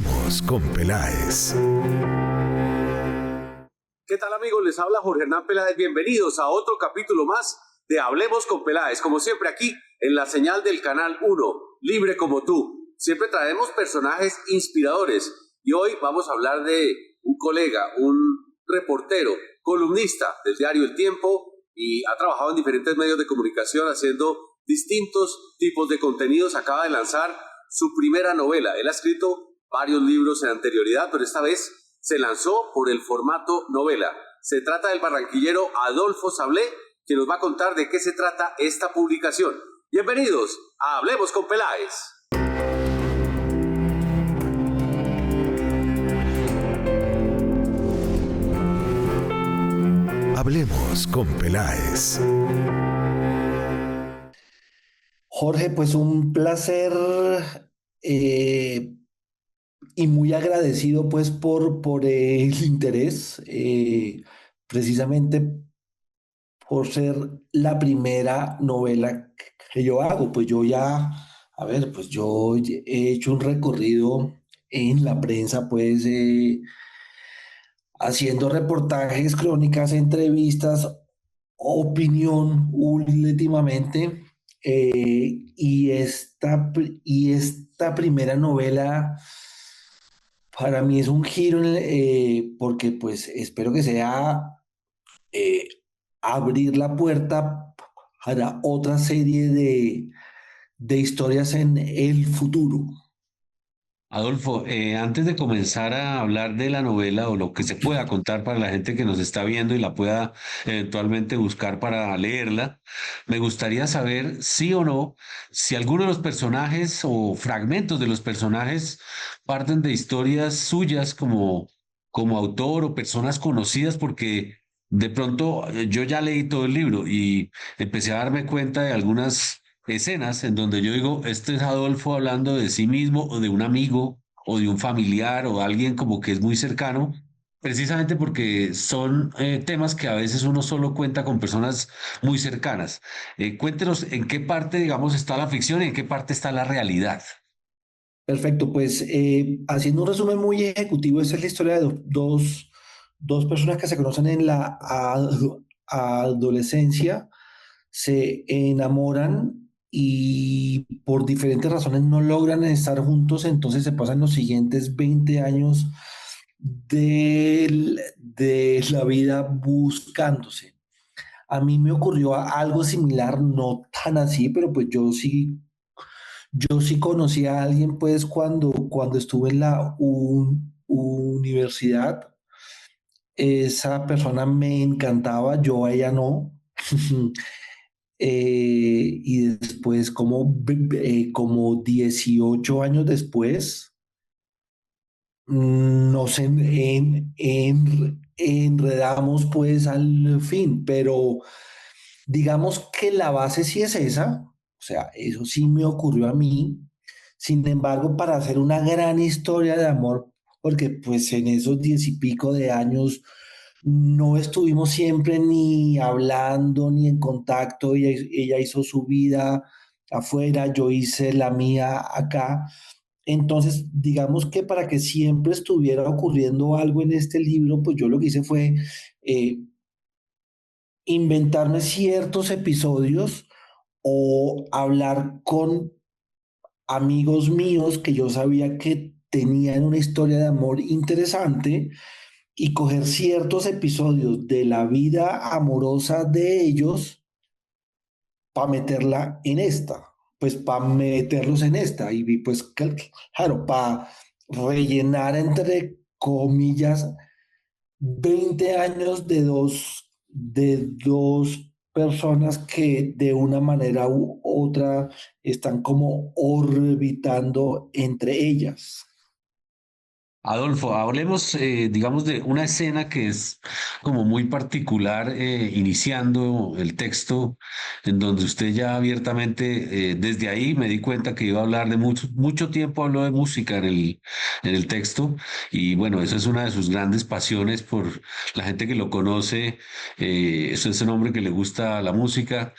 Hablemos con Peláez. ¿Qué tal, amigos? Les habla Jorge Hernán Peláez. Bienvenidos a otro capítulo más de Hablemos con Peláez. Como siempre, aquí en la señal del Canal 1, Libre como tú. Siempre traemos personajes inspiradores. Y hoy vamos a hablar de un colega, un reportero, columnista del diario El Tiempo, y ha trabajado en diferentes medios de comunicación haciendo distintos tipos de contenidos. Acaba de lanzar su primera novela. Él ha escrito varios libros en anterioridad, pero esta vez se lanzó por el formato novela. Se trata del barranquillero Adolfo Sablé, que nos va a contar de qué se trata esta publicación. Bienvenidos a Hablemos con Peláez. Hablemos con Peláez. Jorge, pues un placer y muy agradecido pues por el interés, precisamente por ser la primera novela que yo hago. Pues yo ya, a ver, pues yo he hecho un recorrido en la prensa, pues haciendo reportajes, crónicas, entrevistas, opinión últimamente. Y esta primera novela para mí es un giro porque pues espero que sea eh, abrir la puerta para otra serie de historias en el futuro. Adolfo, antes de comenzar a hablar de la novela o lo que se pueda contar para la gente que nos está viendo y la pueda eventualmente buscar para leerla, me gustaría saber sí o no si alguno de los personajes o fragmentos de los personajes parten de historias suyas como autor o personas conocidas, porque de pronto yo ya leí todo el libro y empecé a darme cuenta de algunas escenas en donde yo digo, este es Adolfo hablando de sí mismo o de un amigo o de un familiar o alguien como que es muy cercano, precisamente porque son temas que a veces uno solo cuenta con personas muy cercanas. Cuéntenos en qué parte, digamos, está la ficción y en qué parte está la realidad. Perfecto, pues haciendo un resumen muy ejecutivo, esta es la historia de dos personas que se conocen en la adolescencia, se enamoran y por diferentes razones no logran estar juntos, entonces se pasan los siguientes 20 años de la vida buscándose. A mí me ocurrió algo similar, no tan así, pero pues yo sí conocí a alguien pues cuando estuve en la universidad. Esa persona me encantaba, yo a ella no. Y después, como 18 años después, nos enredamos pues al fin, pero digamos que la base sí es esa, o sea, eso sí me ocurrió a mí. Sin embargo, para hacer una gran historia de amor, porque pues en esos 10 y pico de años no estuvimos siempre ni hablando ni en contacto. Ella hizo su vida afuera, yo hice la mía acá. Entonces, digamos que para que siempre estuviera ocurriendo algo en este libro, pues yo lo que hice fue eh, inventarme ciertos episodios o hablar con amigos míos que yo sabía que tenían una historia de amor interesante y coger ciertos episodios de la vida amorosa de ellos para meterla en esta, pues para meterlos en esta y pues claro, para rellenar entre comillas 20 años de dos personas que de una manera u otra están como orbitando entre ellas. Adolfo, hablemos, digamos, de una escena que es como muy particular, iniciando el texto, en donde usted ya abiertamente, desde ahí me di cuenta que iba a hablar de mucho, mucho tiempo habló de música en el texto, y bueno, eso es una de sus grandes pasiones por la gente que lo conoce, eso es un hombre que le gusta la música,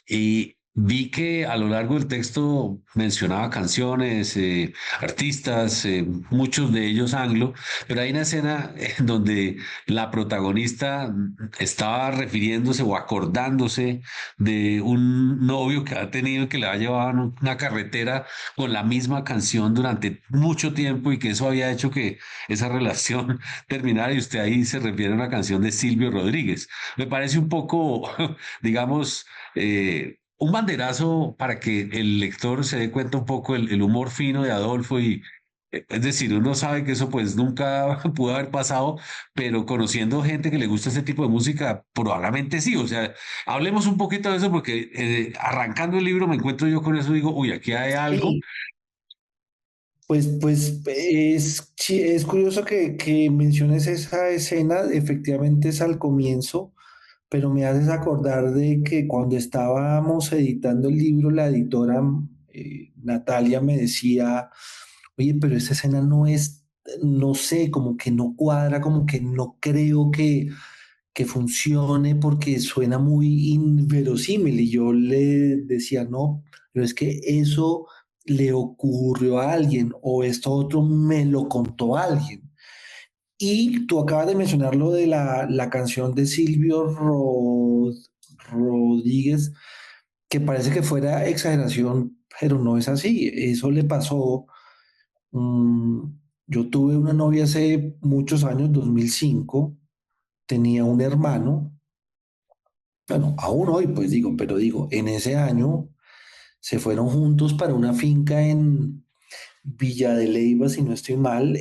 y Vi que a lo largo del texto mencionaba canciones, artistas, muchos de ellos anglo, pero hay una escena en donde la protagonista estaba refiriéndose o acordándose de un novio que ha tenido que le ha llevado en una carretera con la misma canción durante mucho tiempo y que eso había hecho que esa relación terminara y usted ahí se refiere a una canción de Silvio Rodríguez. Me parece un poco, digamos, un banderazo para que el lector se dé cuenta un poco el humor fino de Adolfo y es decir, uno sabe que eso pues nunca pudo haber pasado, pero conociendo gente que le gusta ese tipo de música, probablemente sí. O sea, hablemos un poquito de eso porque arrancando el libro me encuentro yo con eso y digo, uy, aquí hay algo. Sí, pues es, sí, es curioso que menciones esa escena, efectivamente es al comienzo, pero me haces acordar de que cuando estábamos editando el libro, la editora Natalia me decía, oye, pero esa escena no es, no sé, como que no cuadra, como que no creo que funcione porque suena muy inverosímil. Y yo le decía, no, pero es que eso le ocurrió a alguien o esto otro me lo contó alguien. Y tú acabas de mencionar lo de la canción de Rodríguez, que parece que fuera exageración, pero no es así. Eso le pasó. mm, yo tuve una novia hace muchos años, 2005, tenía un hermano, bueno, aún hoy pues digo, pero digo, en ese año se fueron juntos para una finca en Villa de Leyva, si no estoy mal,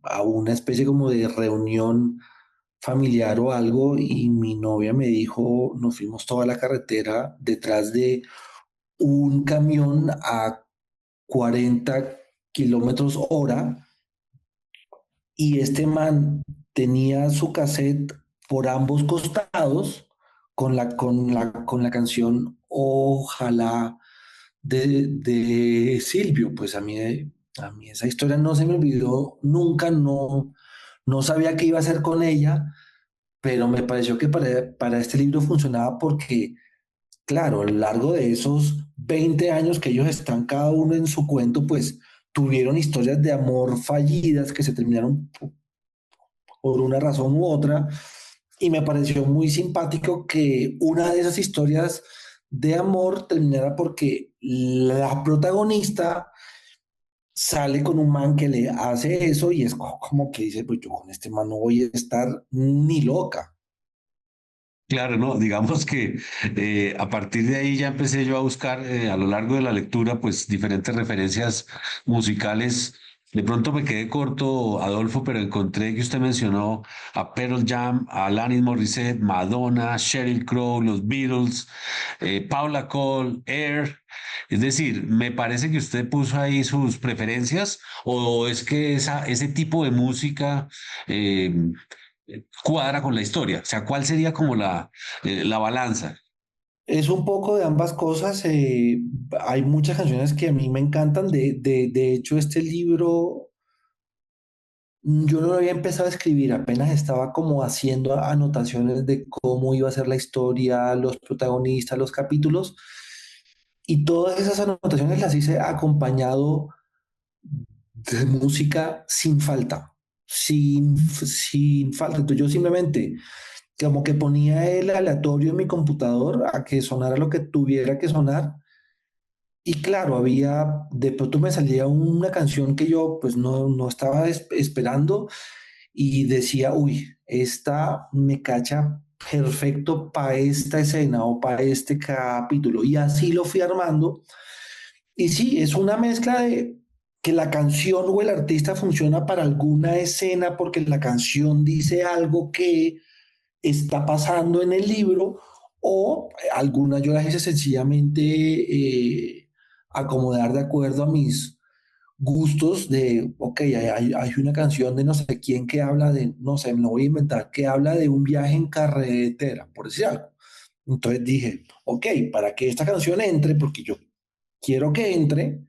a una especie como de reunión familiar o algo, y mi novia me dijo, nos fuimos toda la carretera detrás de un camión a 40 kilómetros hora, y este man tenía su cassette por ambos costados con la canción Ojalá de Silvio. Pues a mí esa historia no se me olvidó nunca, no, no sabía qué iba a hacer con ella, pero me pareció que para este libro funcionaba porque, claro, a lo largo de esos 20 años que ellos están cada uno en su cuento, pues tuvieron historias de amor fallidas que se terminaron por una razón u otra, y me pareció muy simpático que una de esas historias de amor terminara porque la protagonista sale con un man que le hace eso y es como que dice, pues yo con este man no voy a estar ni loca. Claro, no, digamos que a partir de ahí ya empecé yo a buscar a lo largo de la lectura pues diferentes referencias musicales. De pronto me quedé corto, Adolfo, pero encontré que usted mencionó a Pearl Jam, a Alanis Morissette, Madonna, Sheryl Crow, los Beatles, Paula Cole, Air. Es decir, me parece que usted puso ahí sus preferencias o es que ese tipo de música eh, cuadra con la historia. O sea, ¿cuál sería como la balanza? Es un poco de ambas cosas. Hay muchas canciones que a mí me encantan. De hecho, este libro yo no lo había empezado a escribir, apenas estaba como haciendo anotaciones de cómo iba a ser la historia, los protagonistas, los capítulos, y todas esas anotaciones las hice acompañado de música sin falta, sin falta. Entonces yo simplemente como que ponía el aleatorio en mi computador a que sonara lo que tuviera que sonar. Y claro, de pronto me salía una canción que yo pues no estaba esperando, y decía, uy, esta me cacha perfecto para esta escena o para este capítulo. Y así lo fui armando. Y sí, es una mezcla de que la canción o el artista funciona para alguna escena porque la canción dice algo que está pasando en el libro, o algunas yo las hice sencillamente acomodar de acuerdo a mis gustos de, ok, hay una canción de no sé quién que habla de, no sé, me lo voy a inventar, que habla de un viaje en carretera, por decir algo. Entonces dije, ok, para que esta canción entre, porque yo quiero que entre,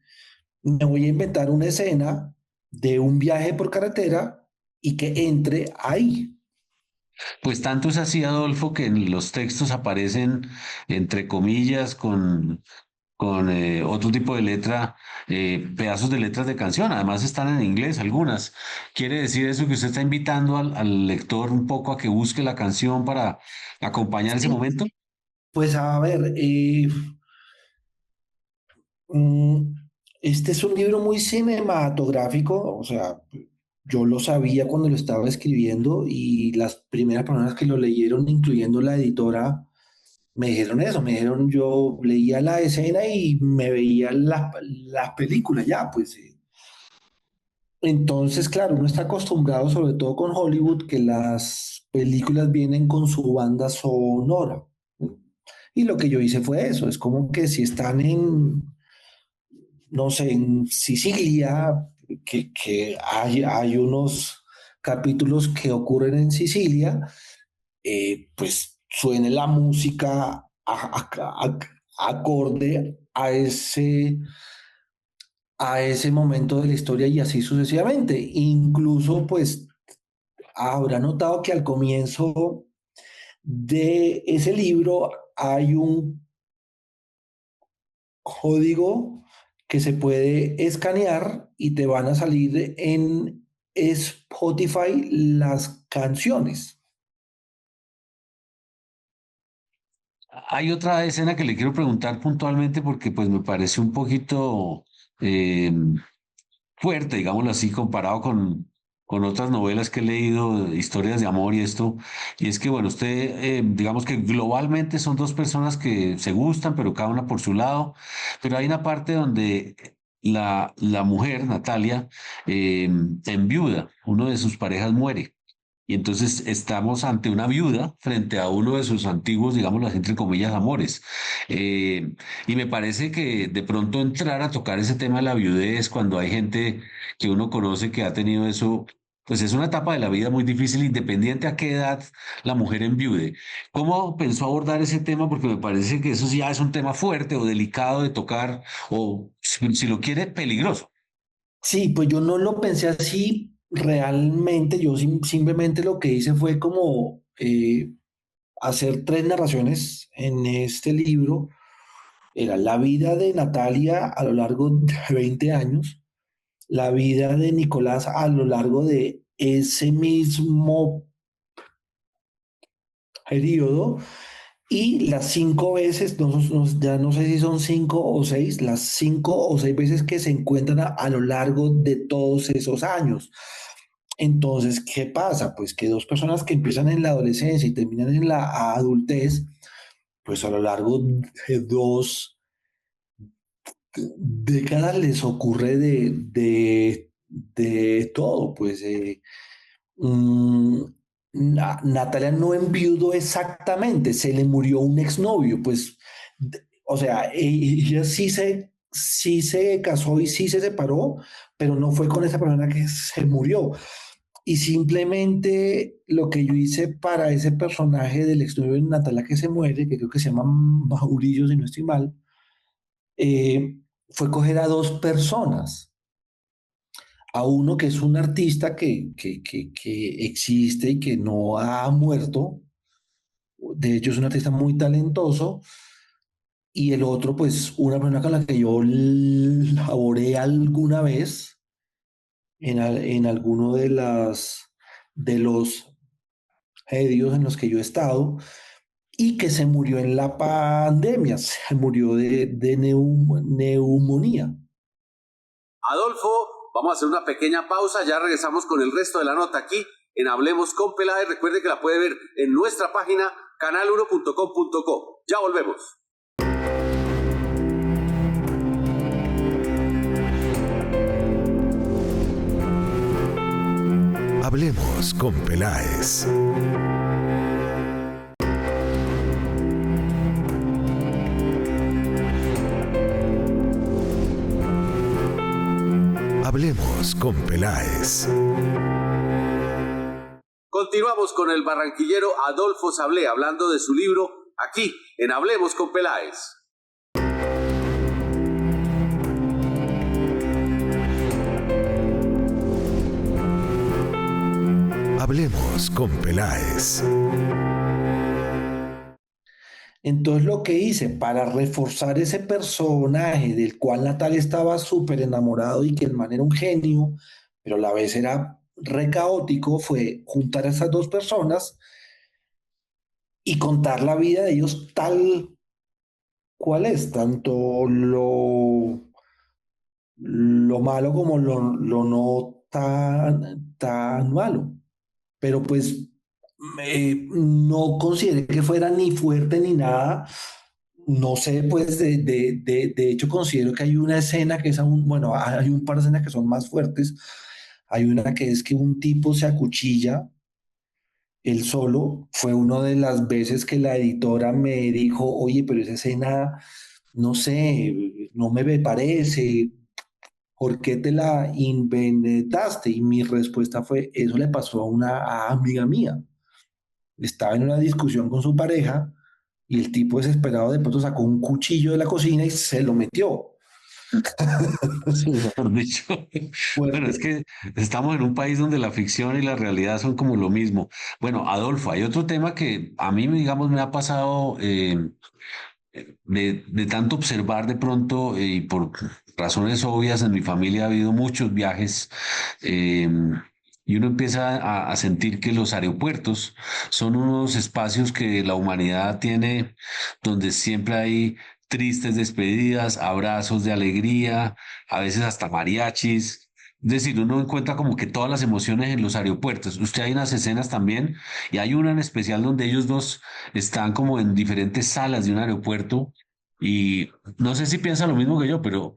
me voy a inventar una escena de un viaje por carretera y que entre ahí. Pues tanto es así, Adolfo, que en los textos aparecen entre comillas con otro tipo de letra, pedazos de letras de canción. Además están en inglés algunas. ¿Quiere decir eso que usted está invitando al lector un poco a que busque la canción para acompañar ese Sí. momento? Pues a ver, mm, este es un libro muy cinematográfico, o sea, yo lo sabía cuando lo estaba escribiendo y las primeras personas que lo leyeron, incluyendo la editora, me dijeron eso, me dijeron, yo leía la escena y me veía las películas ya, pues. Entonces, claro, uno está acostumbrado, sobre todo con Hollywood, que las películas vienen con su banda sonora. ¿No? Y lo que yo hice fue eso, es como que si están en, no sé, en Sicilia, que hay unos capítulos que ocurren en Sicilia, pues suene la música acorde a ese momento de la historia y así sucesivamente. Incluso, pues, habrá notado que al comienzo de ese libro hay un código que se puede escanear y te van a salir en Spotify las canciones. Hay otra escena que le quiero preguntar puntualmente porque pues me parece un poquito eh, fuerte, digámoslo así, comparado con otras novelas que he leído, historias de amor y esto. Y es que, bueno, usted, digamos que globalmente son dos personas que se gustan, pero cada una por su lado. Pero hay una parte donde la mujer, Natalia, enviuda, uno de sus parejas muere. Y entonces estamos ante una viuda frente a uno de sus antiguos, digamos, entre comillas, amores. Eh, y me parece que de pronto entrar a tocar ese tema de la viudez cuando hay gente que uno conoce que ha tenido eso, pues es una etapa de la vida muy difícil, independiente a qué edad la mujer enviude. ¿Cómo pensó abordar ese tema? Porque me parece que eso ya es un tema fuerte o delicado de tocar, o si lo quiere, peligroso. Sí, pues yo no lo pensé así realmente, yo simplemente lo que hice fue como hacer tres narraciones en este libro. Era la vida de Natalia a lo largo de 20 años, la vida de Nicolás a lo largo de ese mismo periodo y las cinco veces, ya no sé si son cinco o seis, las cinco o seis veces que se encuentran a lo largo de todos esos años. Entonces, ¿qué pasa? Pues que dos personas que empiezan en la adolescencia y terminan en la adultez, pues a lo largo de dos décadas les ocurre de todo, pues mm, Natalia no enviudó exactamente, se le murió un exnovio, pues, o sea, ella sí se casó y sí se separó, pero no fue con esa persona que se murió. Y simplemente lo que yo hice para ese personaje del exnovio de Natalia que se muere, que creo que se llama Maurillo, si no estoy mal, fue coger a dos personas, a uno que es un artista que existe y que no ha muerto, de hecho es un artista muy talentoso, y el otro pues una persona con la que yo laboré alguna vez en alguno de los medios en los que yo he estado, y que se murió en la pandemia, se murió de neumonía. Adolfo, vamos a hacer una pequeña pausa, ya regresamos con el resto de la nota aquí en Hablemos con Peláez. Recuerde que la puede ver en nuestra página canal1.com.co. Ya volvemos. Hablemos con Peláez. Hablemos con Peláez. Continuamos con el barranquillero Adolfo Sablé hablando de su libro aquí en Hablemos con Peláez. Hablemos con Peláez. Entonces lo que hice para reforzar ese personaje del cual Natalia estaba súper enamorado y que el man era un genio, pero a la vez era re caótico, fue juntar a esas dos personas y contar la vida de ellos tal cual es, tanto lo malo como lo no tan malo. Pero pues no consideré que fuera ni fuerte ni nada. No sé, pues de hecho considero que hay una escena que es aún, bueno, hay un par de escenas que son más fuertes. Hay una que es que un tipo se acuchilla él solo. Fue una de las veces que la editora me dijo, oye, pero esa escena, no sé, no me parece. ¿Por qué te la inventaste? Y mi respuesta fue, eso le pasó a una amiga mía. Estaba en una discusión con su pareja y el tipo desesperado de pronto sacó un cuchillo de la cocina y se lo metió. Sí, mejor dicho. Bueno, es Fuerte. que estamos en un país donde la ficción y la realidad son como lo mismo. Bueno, Adolfo, hay otro tema que a mí, digamos, me ha pasado de tanto observar de pronto y por razones obvias en mi familia ha habido muchos viajes eh, y uno empieza a sentir que los aeropuertos son unos espacios que la humanidad tiene donde siempre hay tristes despedidas, abrazos de alegría, a veces hasta mariachis. Es decir, uno encuentra como que todas las emociones en los aeropuertos. Usted hay unas escenas también y hay una en especial donde ellos dos están como en diferentes salas de un aeropuerto y no sé si piensa lo mismo que yo, pero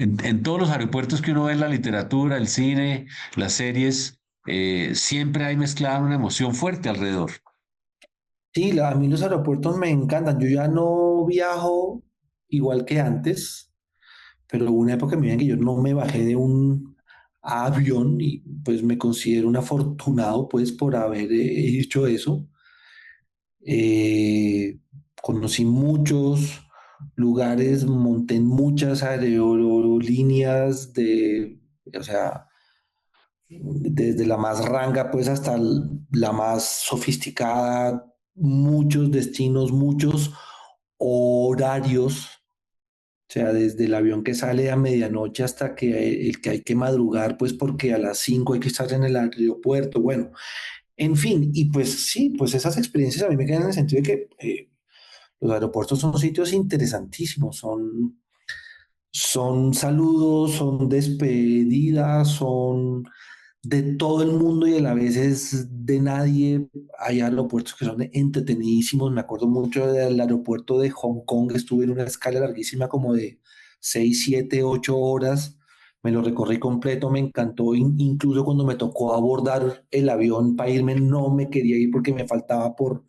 en todos los aeropuertos que uno ve en la literatura, el cine, las series, siempre hay mezclada una emoción fuerte alrededor. Sí, a mí los aeropuertos me encantan. Yo ya no viajo igual que antes, pero hubo una época en mi vida en que yo no me bajé de un avión y pues me considero un afortunado pues por haber hecho eso. Eh, Conocí muchos lugares, monté en muchas aerolíneas o sea, desde la más ranga pues hasta la más sofisticada, muchos destinos, muchos horarios, o sea, desde el avión que sale a medianoche hasta que el que hay que madrugar, pues porque a las 5 hay que estar en el aeropuerto, bueno, en fin, y pues sí, pues esas experiencias a mí me quedan en el sentido de que los aeropuertos son sitios interesantísimos, son saludos, son despedidas, son de todo el mundo y a la vez es de nadie. Hay aeropuertos que son entretenidísimos. Me acuerdo mucho del aeropuerto de Hong Kong. Estuve en una escala larguísima como de 6 7 8 horas. Me lo recorrí completo, me encantó. Incluso cuando me tocó abordar el avión para irme, no me quería ir porque me faltaba por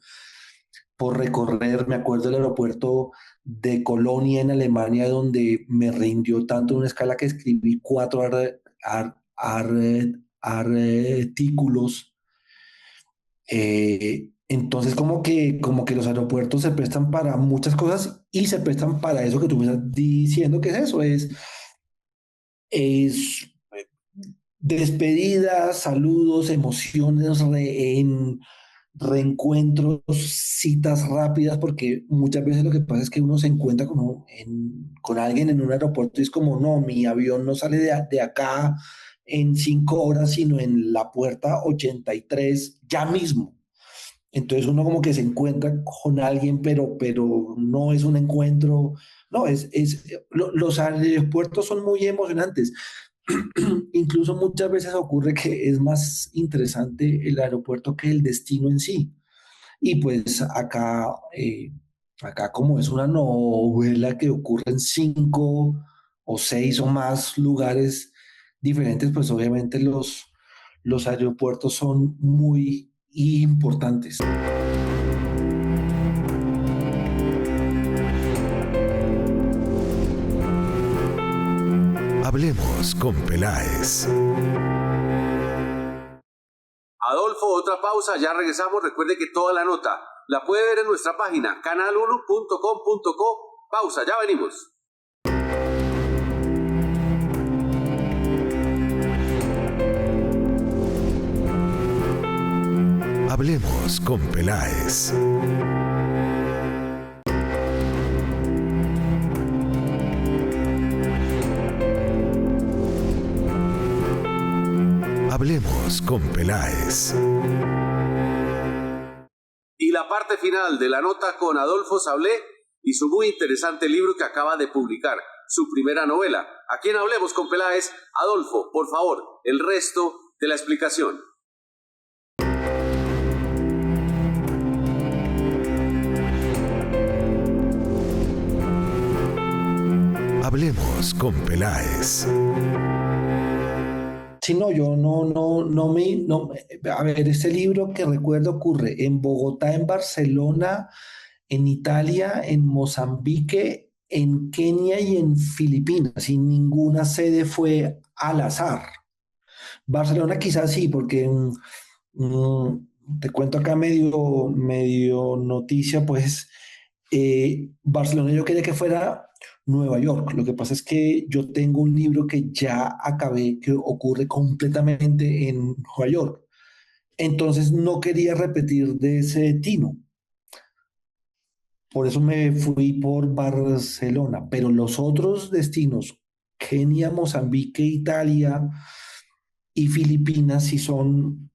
recorrer. Me acuerdo del aeropuerto de Colonia en Alemania, donde me rindió tanto en una escala que escribí 4 artículos. Entonces, como que los aeropuertos se prestan para muchas cosas y se prestan para eso que tú me estás diciendo, que es eso, es despedidas, saludos, emociones, reencuentros, citas rápidas, porque muchas veces lo que pasa es que uno se encuentra con alguien en un aeropuerto y es como, no, mi avión no sale de acá en 5 horas, sino en la puerta 83 ya mismo. Entonces uno como que se encuentra con alguien, pero no es un encuentro, no, los aeropuertos son muy emocionantes. Incluso muchas veces ocurre que es más interesante el aeropuerto que el destino en sí. Y pues acá como es una novela que ocurre en 5 o 6 o más lugares diferentes, pues obviamente los aeropuertos son muy importantes. Hablemos con Peláez. Adolfo, otra pausa, ya regresamos. Recuerde que toda la nota la puede ver en nuestra página canal1.com.co. Pausa, ya venimos. Hablemos con Peláez. Hablemos con Peláez. Y la parte final de la nota con Adolfo Sablé y su muy interesante libro que acaba de publicar, su primera novela. Aquí en Hablemos con Peláez, Adolfo, por favor, el resto de la explicación. Hablemos con Peláez. Sí, no, yo a ver, este libro que recuerdo ocurre en Bogotá, en Barcelona, en Italia, en Mozambique, en Kenia y en Filipinas, y ninguna sede fue al azar. Barcelona quizás sí, porque te cuento acá medio noticia, pues Barcelona yo quería que fuera Nueva York. Lo que pasa es que yo tengo un libro que ya acabé, que ocurre completamente en Nueva York. Entonces no quería repetir de ese tino. Por eso me fui por Barcelona. Pero los otros destinos, Kenia, Mozambique, Italia y Filipinas, sí son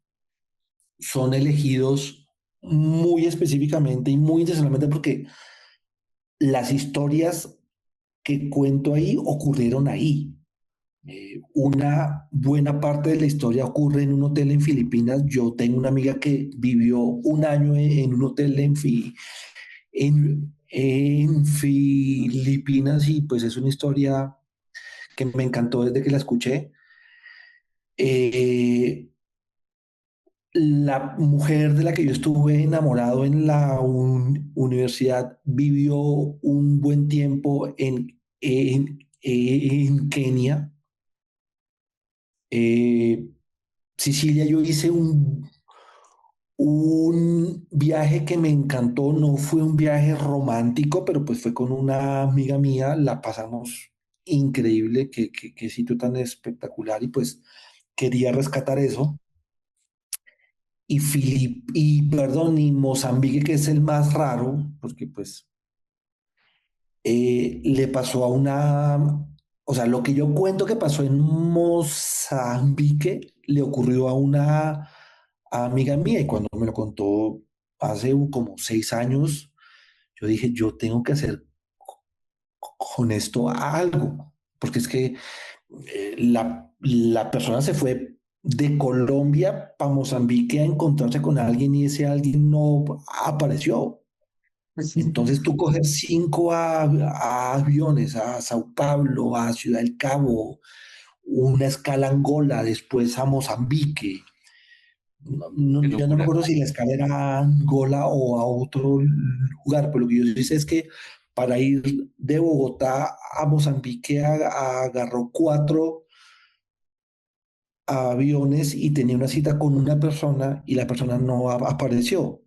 elegidos muy específicamente y muy intencionalmente porque las historias que cuento ahí ocurrieron ahí. Una buena parte de la historia ocurre en un hotel en Filipinas. Yo tengo una amiga que vivió un año en un hotel en Filipinas y pues es una historia que me encantó desde que la escuché. Eh, la mujer de la que yo estuve enamorado en la universidad vivió un buen tiempo en Kenia. Eh, Sicilia, yo hice un viaje que me encantó, no fue un viaje romántico, pero pues fue con una amiga mía, la pasamos increíble, qué sitio tan espectacular y pues quería rescatar eso. Y Mozambique, que es el más raro, porque pues le pasó o sea, lo que yo cuento que pasó en Mozambique le ocurrió a una amiga mía y cuando me lo contó hace como 6 años, yo dije, yo tengo que hacer con esto algo, porque es que la persona se fue de Colombia para Mozambique a encontrarse con alguien y ese alguien no apareció. Entonces tú coges a aviones a Sao Paulo, a Ciudad del Cabo, una escala a Angola, después a Mozambique. Qué Ya no me locura. acuerdo si la escala era a Angola o a otro lugar, pero lo que yo sí sé es que para ir de Bogotá a Mozambique agarró 4 aviones y tenía una cita con una persona y la persona no apareció.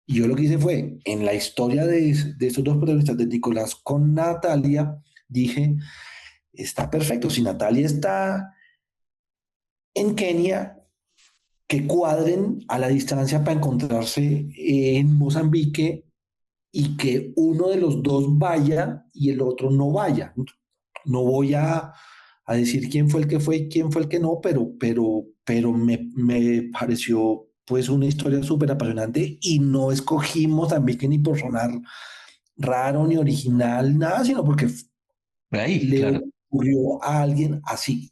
Y yo lo que hice fue, en la historia de estos dos protagonistas, de Nicolás con Natalia, dije, está perfecto, si Natalia está en Kenia, que cuadren a la distancia para encontrarse en Mozambique y que uno de los dos vaya y el otro no vaya. No voy a decir quién fue el que fue y quién fue el que no, pero me pareció pues una historia súper apasionante y no escogí Mozambique ni por sonar raro ni original, nada, sino porque Por ahí, le claro. ocurrió a alguien así.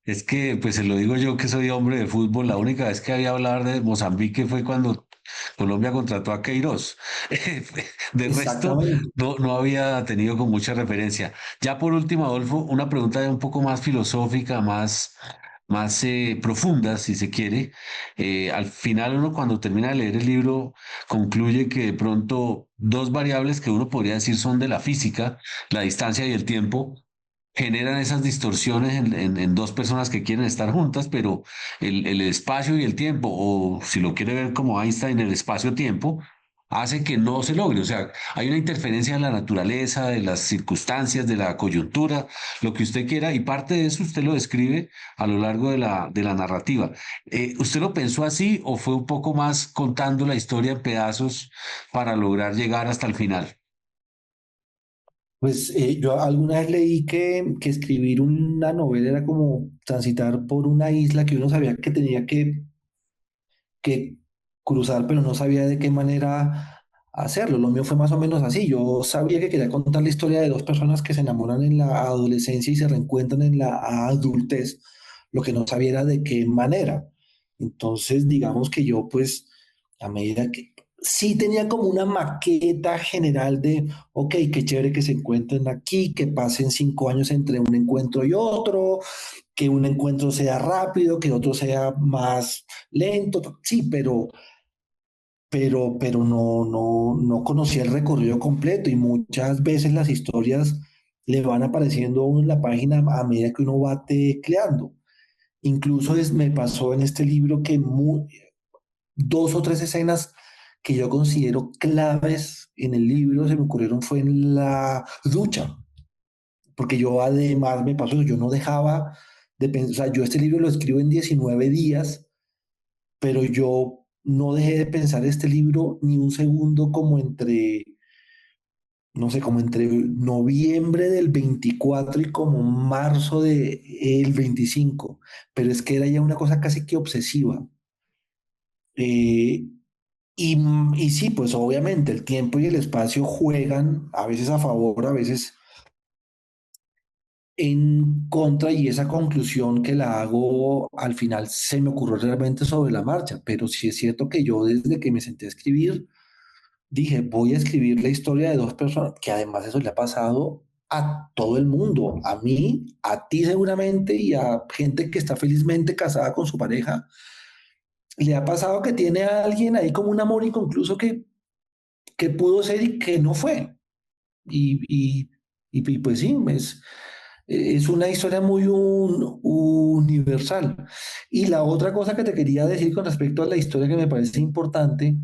Es que, pues se lo digo yo que soy hombre de fútbol, la única vez que había hablar de Mozambique fue cuando Colombia contrató a Queiroz. De resto, Exactamente. no había tenido con mucha referencia. Ya por último, Adolfo, una pregunta ya un poco más filosófica, más profunda, si se quiere. Al final uno cuando termina de leer el libro concluye que de pronto dos variables que uno podría decir son de la física, la distancia y el tiempo, generan esas distorsiones en dos personas que quieren estar juntas, pero el espacio y el tiempo, o si lo quiere ver como Einstein, el espacio-tiempo, hace que no se logre. O sea, hay una interferencia de la naturaleza, de las circunstancias, de la coyuntura, lo que usted quiera, y parte de eso usted lo describe a lo largo de la narrativa. ¿Usted lo pensó así o fue un poco más contando la historia en pedazos para lograr llegar hasta el final? Pues yo alguna vez leí que escribir una novela era como transitar por una isla que uno sabía que tenía que cruzar, pero no sabía de qué manera hacerlo. Lo mío fue más o menos así. Yo sabía que quería contar la historia de dos personas que se enamoran en la adolescencia y se reencuentran en la adultez. Lo que no sabía era de qué manera. Entonces, digamos que yo, pues, a medida que sí tenía como una maqueta general de, ok, qué chévere que se encuentren aquí, que pasen 5 años entre un encuentro y otro, que un encuentro sea rápido, que otro sea más lento, sí, pero no conocía el recorrido completo y muchas veces las historias le van apareciendo a uno en la página a medida que uno va tecleando. Incluso me pasó en este libro que dos o tres escenas que yo considero claves en el libro se me ocurrieron fue en la ducha, porque yo además me pasó, yo no dejaba de pensar, o sea, yo este libro lo escribo en 19 días, pero yo no dejé de pensar este libro ni un segundo como entre, no sé, como entre noviembre del 24 y como marzo del 25, pero es que era ya una cosa casi que obsesiva. Eh, y sí, pues obviamente el tiempo y el espacio juegan a veces a favor, a veces en contra, y esa conclusión que la hago al final se me ocurrió realmente sobre la marcha, pero sí es cierto que yo desde que me senté a escribir dije, voy a escribir la historia de dos personas, que además eso le ha pasado a todo el mundo, a mí, a ti seguramente y a gente que está felizmente casada con su pareja, le ha pasado que tiene a alguien ahí como un amor inconcluso que pudo ser y que no fue. Y, y, y pues sí, es una historia muy universal. Y la otra cosa que te quería decir con respecto a la historia que me parece importante,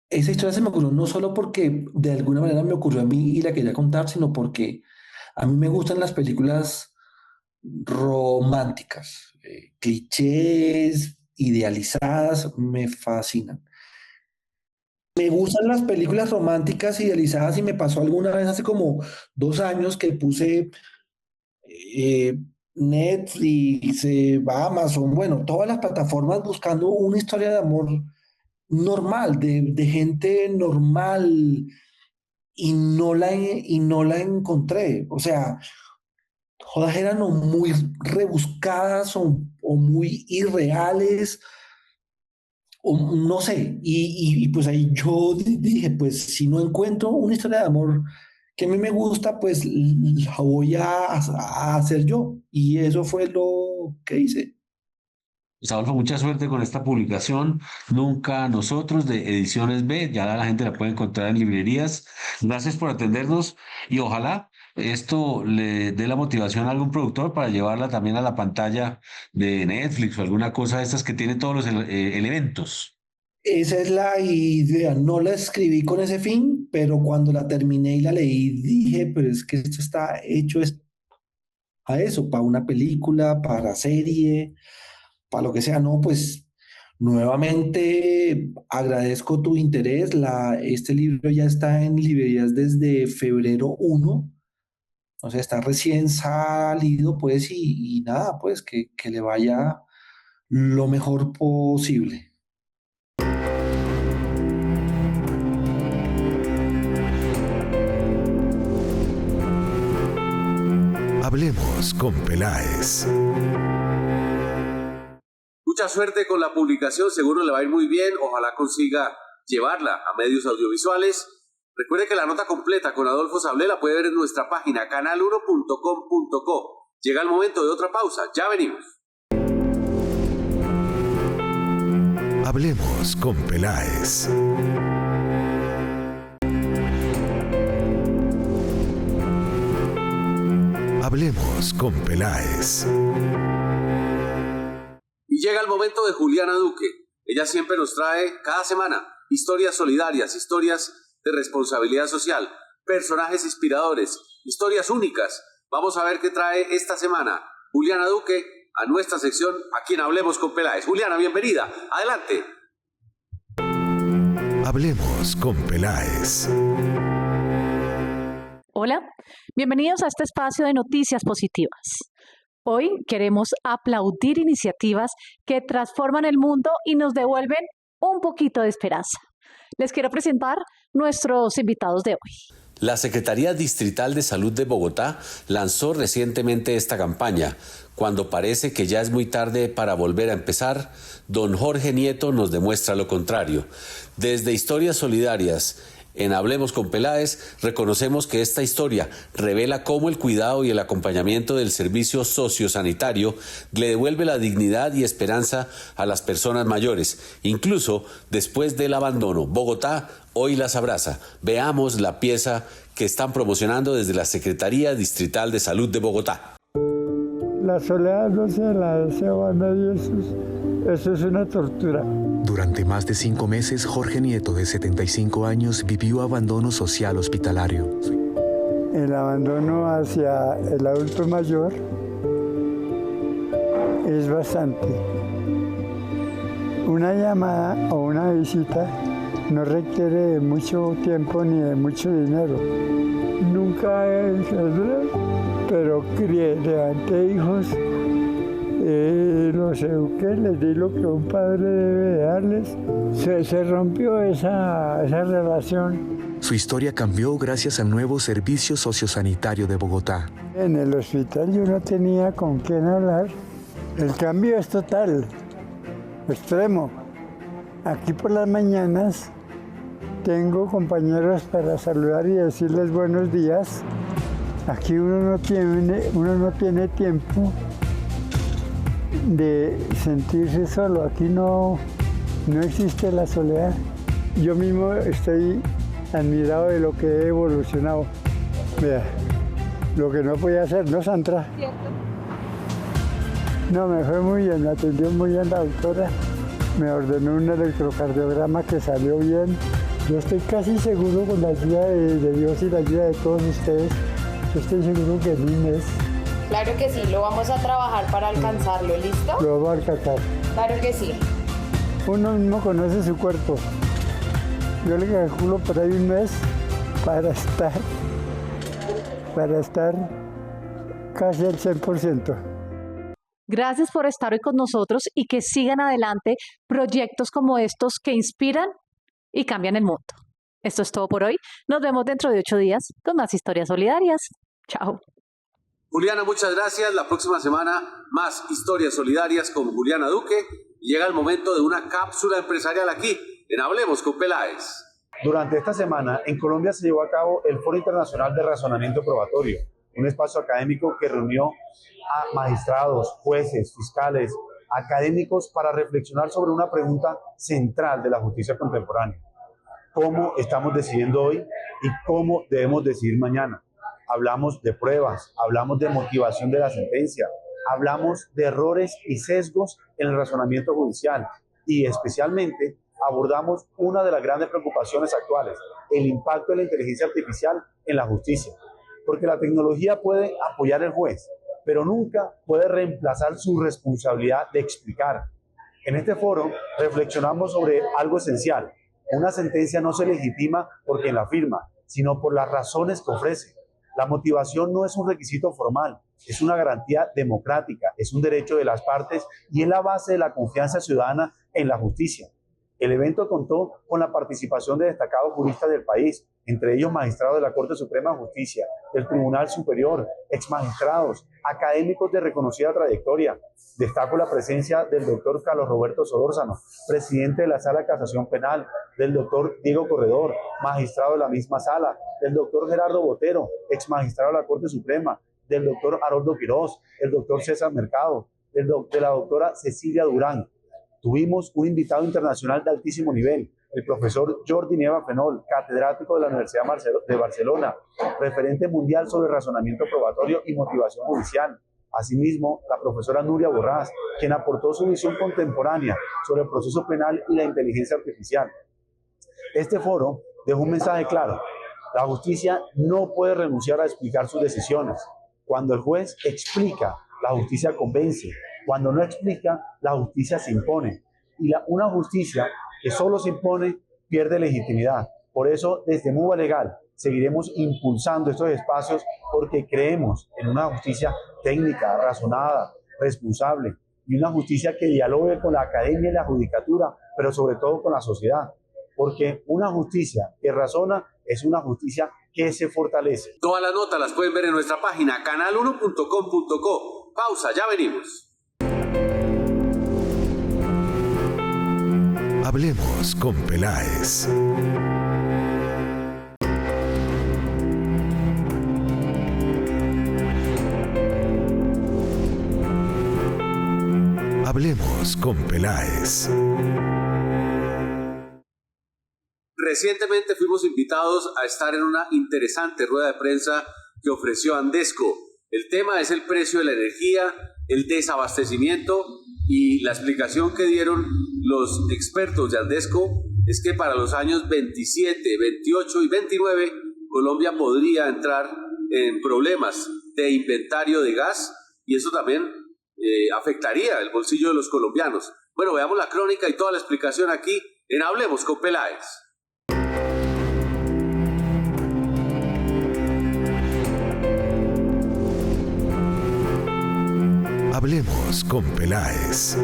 esa historia se me ocurrió no solo porque de alguna manera me ocurrió a mí y la quería contar, sino porque a mí me gustan las películas románticas, clichés, idealizadas, me fascinan. Me gustan las películas románticas idealizadas y me pasó alguna vez hace como 2 años que puse eh, Netflix, Amazon, bueno, todas las plataformas buscando una historia de amor normal, de gente normal y no la encontré. O sea, todas eran o muy rebuscadas o muy irreales o no sé, y pues ahí yo dije, pues si no encuentro una historia de amor que a mí me gusta, pues la voy a hacer yo. Y eso fue lo que hice. Pues, Adolfo, mucha suerte con esta publicación. Nunca nosotros de Ediciones B, ya la gente la puede encontrar en librerías. Gracias por atendernos y ojalá esto le dé la motivación a algún productor para llevarla también a la pantalla de Netflix o alguna cosa de estas que tiene todos los elementos. Esa es la idea. No la escribí con ese fin, pero cuando la terminé y la leí, dije, pero es que esto está hecho a eso, para una película, para serie, para lo que sea. No, pues nuevamente agradezco tu interés. Este libro ya está en librerías desde febrero 1. O sea, está recién salido, pues, y nada, pues, que le vaya lo mejor posible. Hablemos con Peláez. Mucha suerte con la publicación, seguro le va a ir muy bien. Ojalá consiga llevarla a medios audiovisuales. Recuerde que la nota completa con Adolfo Sablé la puede ver en nuestra página canal1.com.co. Llega el momento de otra pausa, ya venimos. Hablemos con Peláez. Hablemos con Peláez. Y llega el momento de Juliana Duque. Ella siempre nos trae cada semana historias solidarias, historias de responsabilidad social, personajes inspiradores, historias únicas. Vamos a ver qué trae esta semana Juliana Duque a nuestra sección aquí en Hablemos con Peláez. Juliana, bienvenida. Adelante. Hablemos con Peláez. Hola, bienvenidos a este espacio de noticias positivas. Hoy queremos aplaudir iniciativas que transforman el mundo y nos devuelven un poquito de esperanza. Les quiero presentar nuestros invitados de hoy. La Secretaría Distrital de Salud de Bogotá lanzó recientemente esta campaña. Cuando parece que ya es muy tarde para volver a empezar, don Jorge Nieto nos demuestra lo contrario. Desde Historias Solidarias, en Hablemos con Peláez, reconocemos que esta historia revela cómo el cuidado y el acompañamiento del servicio sociosanitario le devuelve la dignidad y esperanza a las personas mayores, incluso después del abandono. Bogotá hoy las abraza. Veamos la pieza que están promocionando desde la Secretaría Distrital de Salud de Bogotá. La soledad no se la deseo a nadie, eso es una tortura. Durante más de 5 meses, Jorge Nieto, de 75 años, vivió abandono social hospitalario. El abandono hacia el adulto mayor es bastante. Una llamada o una visita no requiere de mucho tiempo ni de mucho dinero. Nunca he pero crié, levanté hijos, los eduqué, les di lo que un padre debe darles. Se rompió esa relación. Su historia cambió gracias al nuevo Servicio Sociosanitario de Bogotá. En el hospital yo no tenía con quién hablar. El cambio es total, extremo. Aquí por las mañanas tengo compañeros para saludar y decirles buenos días. Aquí uno no tiene tiempo de sentirse solo. Aquí no existe la soledad. Yo mismo estoy admirado de lo que he evolucionado. Vea, lo que no podía hacer, ¿no, Sandra? Cierto. No, me fue muy bien, me atendió muy bien la doctora. Me ordenó un electrocardiograma que salió bien. Yo estoy casi seguro, con la ayuda de Dios y la ayuda de todos ustedes, yo estoy seguro que en un mes. Claro que sí, lo vamos a trabajar para alcanzarlo, ¿listo? Lo vamos a alcanzar. Claro que sí. Uno mismo conoce su cuerpo. Yo le calculo por ahí un mes para estar casi al 100%. Gracias por estar hoy con nosotros y que sigan adelante proyectos como estos que inspiran y cambian el mundo. Esto es todo por hoy. Nos vemos dentro de 8 días con más historias solidarias. Chao. Juliana, muchas gracias. La próxima semana más historias solidarias con Juliana Duque. Llega el momento de una cápsula empresarial aquí en Hablemos con Peláez. Durante esta semana en Colombia se llevó a cabo el Foro Internacional de Razonamiento Probatorio, un espacio académico que reunió a magistrados, jueces, fiscales, académicos para reflexionar sobre una pregunta central de la justicia contemporánea. ¿Cómo estamos decidiendo hoy y cómo debemos decidir mañana? Hablamos de pruebas, hablamos de motivación de la sentencia, hablamos de errores y sesgos en el razonamiento judicial y especialmente abordamos una de las grandes preocupaciones actuales, el impacto de la inteligencia artificial en la justicia. Porque la tecnología puede apoyar al juez, pero nunca puede reemplazar su responsabilidad de explicar. En este foro reflexionamos sobre algo esencial. Una sentencia no se legitima por quien la firma, sino por las razones que ofrece. La motivación no es un requisito formal, es una garantía democrática, es un derecho de las partes y es la base de la confianza ciudadana en la justicia. El evento contó con la participación de destacados juristas del país, entre ellos magistrados de la Corte Suprema de Justicia, del Tribunal Superior, exmagistrados, académicos de reconocida trayectoria. Destaco la presencia del doctor Carlos Roberto Solórzano, presidente de la Sala de Casación Penal, del doctor Diego Corredor, magistrado de la misma sala, del doctor Gerardo Botero, exmagistrado de la Corte Suprema, del doctor Haroldo Quiroz, el doctor César Mercado, de la doctora Cecilia Durán. Tuvimos un invitado internacional de altísimo nivel, el profesor Jordi Nieva Fenol, catedrático de la Universidad de Barcelona, referente mundial sobre razonamiento probatorio y motivación judicial. Asimismo, la profesora Nuria Borrás, quien aportó su visión contemporánea sobre el proceso penal y la inteligencia artificial. Este foro dejó un mensaje claro. La justicia no puede renunciar a explicar sus decisiones. Cuando el juez explica, la justicia convence. Cuando no explica, la justicia se impone. Y una justicia que solo se impone pierde legitimidad. Por eso, desde MUVA Legal, seguiremos impulsando estos espacios porque creemos en una justicia técnica, razonada, responsable y una justicia que dialogue con la academia y la judicatura, pero sobre todo con la sociedad. Porque una justicia que razona es una justicia que se fortalece. Todas las notas las pueden ver en nuestra página canal1.com.co. Pausa, ya venimos. Hablemos con Peláez. Hablemos con Peláez. Recientemente fuimos invitados a estar en una interesante rueda de prensa que ofreció Andesco. El tema es el precio de la energía, el desabastecimiento, y la explicación que dieron los expertos de Andesco es que para los años 27, 28 y 29 Colombia podría entrar en problemas de inventario de gas y eso también afectaría el bolsillo de los colombianos. Bueno, veamos la crónica y toda la explicación aquí en Hablemos con Peláez. Hablemos con Peláez.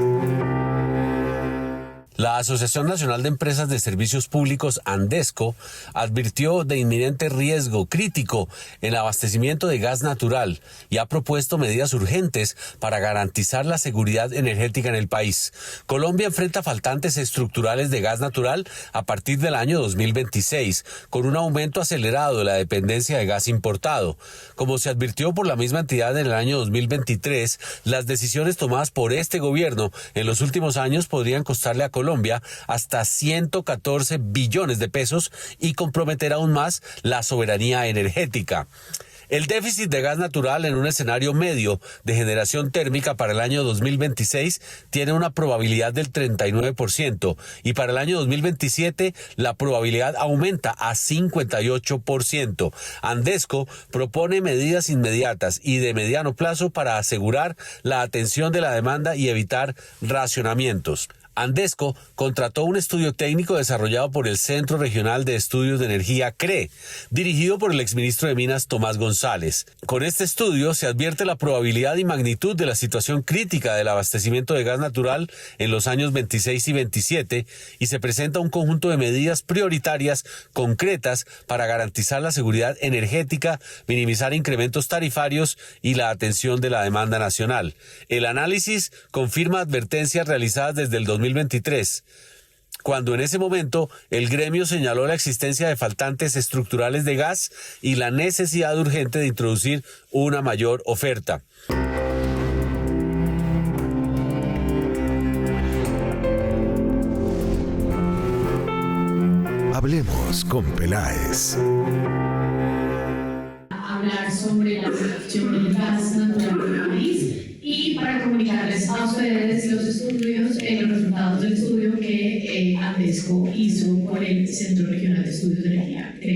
La Asociación Nacional de Empresas de Servicios Públicos, Andesco, advirtió de inminente riesgo crítico en el abastecimiento de gas natural y ha propuesto medidas urgentes para garantizar la seguridad energética en el país. Colombia enfrenta faltantes estructurales de gas natural a partir del año 2026, con un aumento acelerado de la dependencia de gas importado. Como se advirtió por la misma entidad en el año 2023, las decisiones tomadas por este gobierno en los últimos años podrían costarle a Colombia hasta 114 billones de pesos y comprometer aún más la soberanía energética. El déficit de gas natural en un escenario medio de generación térmica para el año 2026 tiene una probabilidad del 39% y para el año 2027 la probabilidad aumenta a 58%. Andesco propone medidas inmediatas y de mediano plazo para asegurar la atención de la demanda y evitar racionamientos. Andesco contrató un estudio técnico desarrollado por el Centro Regional de Estudios de Energía, CRE, dirigido por el exministro de Minas, Tomás González. Con este estudio se advierte la probabilidad y magnitud de la situación crítica del abastecimiento de gas natural en los años 26 y 27 y se presenta un conjunto de medidas prioritarias concretas para garantizar la seguridad energética, minimizar incrementos tarifarios y la atención de la demanda nacional. El análisis confirma advertencias realizadas desde el 2023, cuando en ese momento el gremio señaló la existencia de faltantes estructurales de gas y la necesidad urgente de introducir una mayor oferta. Hablemos con Peláez. Hablar sobre la producción del gas natural del país y para comunicarles a ustedes los estudios, los resultados del estudio que Andesco hizo con el Centro Regional de Estudios de Energía, CRE.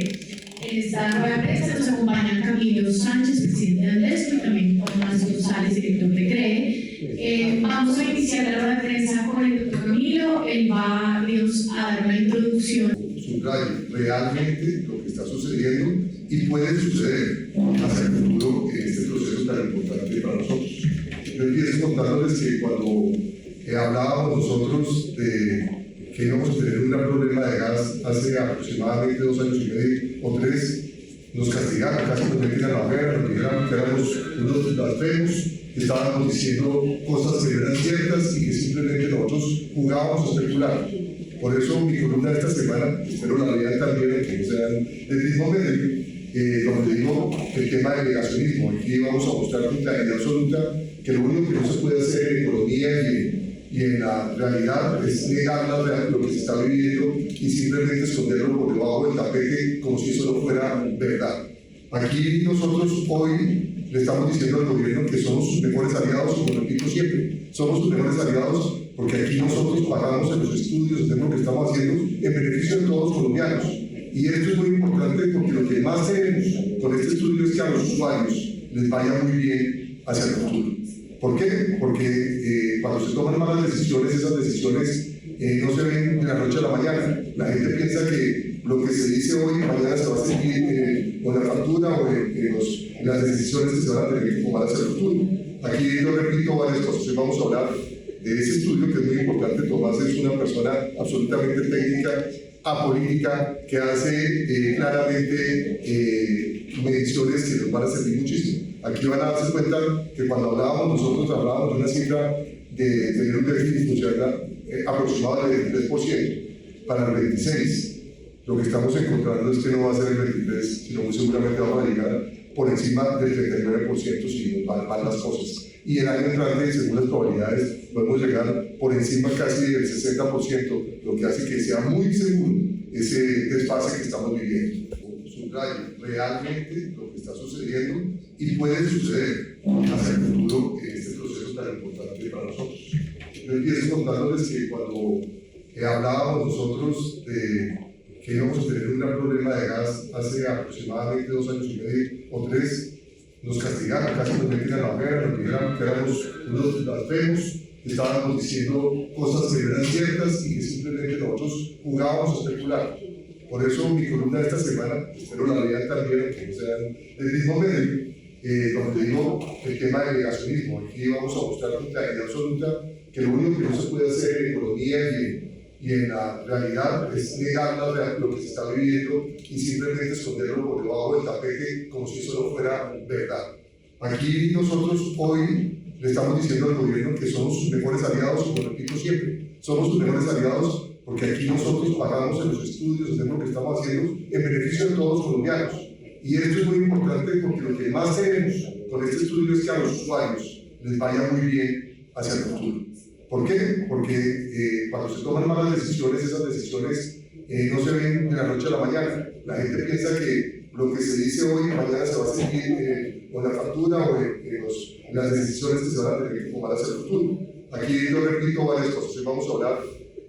En esta rueda de prensa nos acompañan Camilo Sánchez, presidente de Andesco, y también Tomás González, director de CRE. Vamos a iniciar la rueda de prensa con el doctor Camilo. Él va a dar una introducción. Subrayo realmente lo que está sucediendo y puede suceder hacia el futuro en este proceso tan importante para nosotros. Yo empiezo contándoles que cuando hablábamos nosotros de que íbamos a tener un gran problema de gas hace aproximadamente 2 años y medio o 3, nos castigaron, casi nos metían a la hoguera, nos dijeron que éramos unos blasfemos, que estábamos diciendo cosas que eran ciertas y que simplemente nosotros jugábamos a especular. Por eso mi columna de esta semana, espero la vean también, aunque no sean del mismo medio, donde digo el tema del negacionismo. Aquí vamos a mostrar con claridad absoluta que lo único que no se puede hacer en economía y en la realidad es negar lo que se está viviendo y simplemente esconderlo por debajo del tapete como si eso no fuera verdad. Aquí nosotros hoy le estamos diciendo al gobierno que somos sus mejores aliados, como repito siempre, somos sus mejores aliados porque aquí nosotros pagamos en los estudios, hacemos lo que estamos haciendo en beneficio de todos los colombianos. Y esto es muy importante porque lo que más queremos con este estudio es que a los usuarios les vaya muy bien hacia el futuro. ¿Por qué? Porque cuando se toman malas decisiones, esas decisiones no se ven de la noche a la mañana. La gente piensa que lo que se dice hoy, mañana se va a seguir con la factura o en las decisiones que se van a tener que tomar hacia el futuro. Aquí lo repito varias cosas. Hoy vamos a hablar de ese estudio que es muy importante. Tomás es una persona absolutamente técnica, apolítica, que hace claramente mediciones que nos van a servir muchísimo. Aquí van a darse cuenta que cuando nosotros hablábamos de una cifra de tener un déficit funcional aproximado del 23% para el 26. Lo que estamos encontrando es que no va a ser el 23, sino muy seguramente vamos a llegar por encima del 39% si nos van mal las cosas. Y el año entrante, según las probabilidades, podemos llegar por encima casi del 60%, lo que hace que sea muy seguro ese desfase que estamos viviendo. Subrayo realmente lo que está sucediendo y puede suceder hacia el futuro en este proceso tan importante para nosotros. Yo empiezo contándoles que cuando hablábamos nosotros de que íbamos a tener un gran problema de gas hace aproximadamente 2 años y medio o 3, nos castigaron, casi nos metían a la hoguera, nos dijeron que éramos unos blasfemos, que estábamos diciendo cosas que no eran ciertas y que simplemente nosotros jugábamos a especular. Por eso mi columna de esta semana, espero la vean también, aunque no sean del mismo medio, donde digo el tema del negacionismo. Aquí vamos a mostrar con claridad absoluta que lo único que no se puede hacer en economía y en la realidad es negar lo que se está viviendo y simplemente esconderlo por debajo del tapete como si eso no fuera verdad. Aquí nosotros hoy le estamos diciendo al gobierno que somos sus mejores aliados, como repito siempre, somos sus mejores aliados porque aquí nosotros pagamos en los estudios, hacemos lo que estamos haciendo en beneficio de todos los colombianos. Y esto es muy importante porque lo que más queremos con este estudio es que a los usuarios les vaya muy bien hacia el futuro. ¿Por qué? Porque cuando se toman malas decisiones, esas decisiones no se ven de la noche a la mañana. La gente piensa que lo que se dice hoy, mañana se va a seguir con la factura o en las decisiones que se van a tener que tomar hacia el futuro. Aquí lo repito varias cosas. Hoy vamos a hablar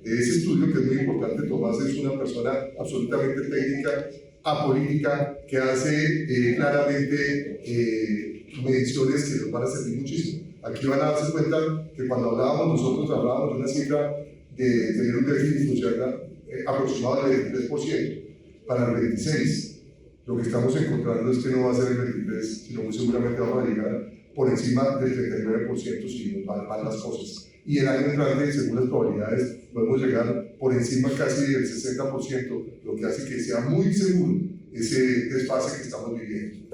de ese estudio que es muy importante. Tomás es una persona absolutamente técnica, apolítica, que hace claramente mediciones que nos van a servir muchísimo. Aquí van a darse cuenta que cuando nosotros hablábamos de una cifra de tener un déficit funcional aproximado del 23% para el 26. Lo que estamos encontrando es que no va a ser el 23, sino muy seguramente vamos a llegar por encima del 39% si nos van mal las cosas. Y el año entrante, según las probabilidades, podemos llegar por encima casi del 60%, lo que hace que sea muy seguro ese desfase que estamos viviendo.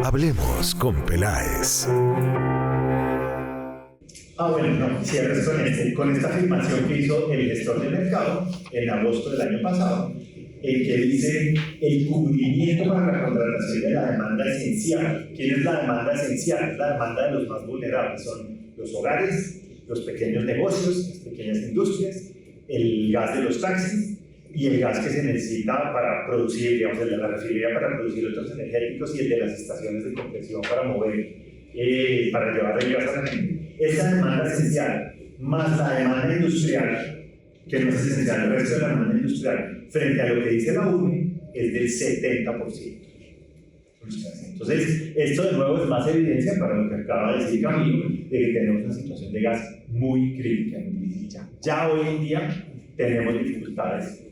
Hablemos con Peláez. Cierres con esta afirmación que hizo el gestor de mercado en agosto del año pasado, que dice el cubrimiento para la contratación de la demanda esencial. ¿Quién es la demanda esencial? Es la demanda de los más vulnerables, son los hogares, los pequeños negocios, las pequeñas industrias, el gas de los taxis y el gas que se necesita para producir, digamos, el de la refinería para producir otros energéticos y el de las estaciones de compresión para mover, para llevar el gas a la gente. Esa demanda esencial, más la demanda industrial, que no es esencial, el resto de la demanda industrial, frente a lo que dice la UNE, es del 70%. Entonces, esto de nuevo es más evidencia para lo que acaba de decir Camilo, de que tenemos una situación de gas muy crítica, muy difícil. Ya hoy en día tenemos dificultades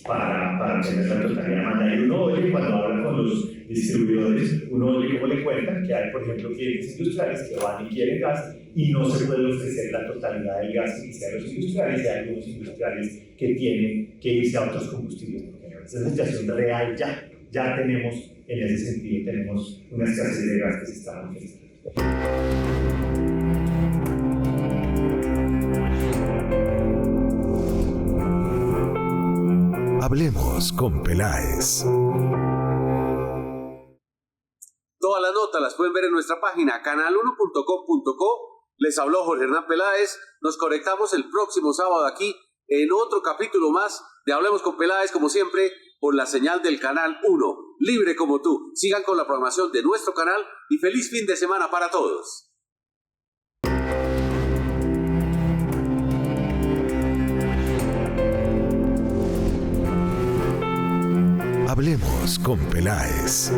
para tener la totalidad de demanda. Y uno oye, cuando habla con los distribuidores, uno oye cómo le cuentan que hay, por ejemplo, clientes industriales que van y quieren gas y no se puede ofrecer la totalidad del gas que a los industriales, y hay algunos industriales que tienen que irse a otros combustibles. Esa es la situación real ya tenemos, en ese sentido, tenemos una escasez de gas que se está manifestando. Hablemos con Peláez. Todas las notas las pueden ver en nuestra página canal1.com.co. Les habló Jorge Hernán Peláez. Nos conectamos el próximo sábado aquí en otro capítulo más de Hablemos con Peláez, como siempre, por la señal del Canal 1. libre como tú. Sigan con la programación de nuestro canal y feliz fin de semana para todos. Hablemos con Peláez.